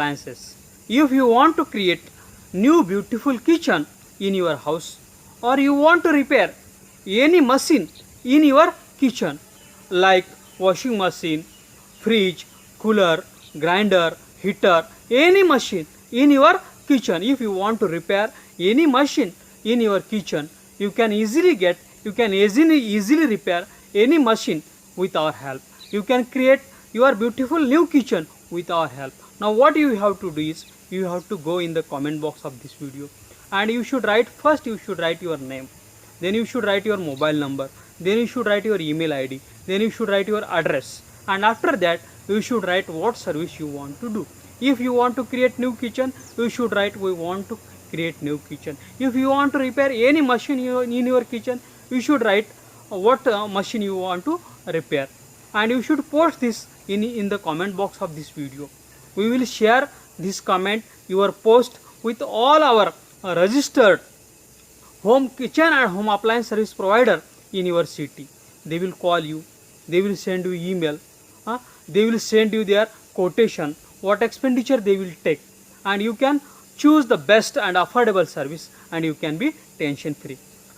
appliances. If you want to create new beautiful kitchen in your house, or you want to repair any machine in your kitchen like washing machine, fridge, cooler, grinder, heater, any machine in your kitchen, if you want to repair any machine in your kitchen, you can easily repair any machine with our help. You can create your beautiful new kitchen with our help. Now what you have to do is, you have to go in the comment box of this video, and you should write your name, then you should write your mobile number, then you should write your email id, then you should write your address, and after that you should write what service you want to do. If you want to create new kitchen, you should write we want to create new kitchen. If you want to repair any machine in your kitchen, you should write what machine you want to repair, and you should post this in the comment box of this video. We will share this comment, your post, with all our registered home kitchen and home appliance service provider in your city. They will call you, they will send you email, they will send you their quotation, what expenditure they will take, and you can choose the best and affordable service, and you can be tension free.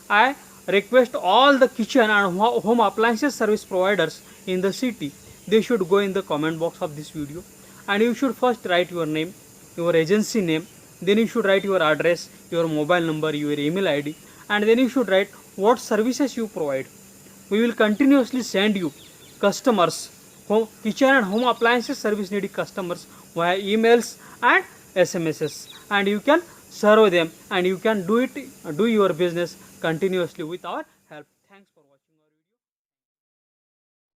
I request all the kitchen and home appliances service providers in the city, they should go in the comment box of this video, and you should first write your name, your agency name, then you should write your address, your mobile number, your email id, and then you should write what services you provide. We will continuously send you customers, kitchen and home appliances service needy customers via emails and SMSs, and you can serve them, and you can do your business continuously with our help. Thanks for watching.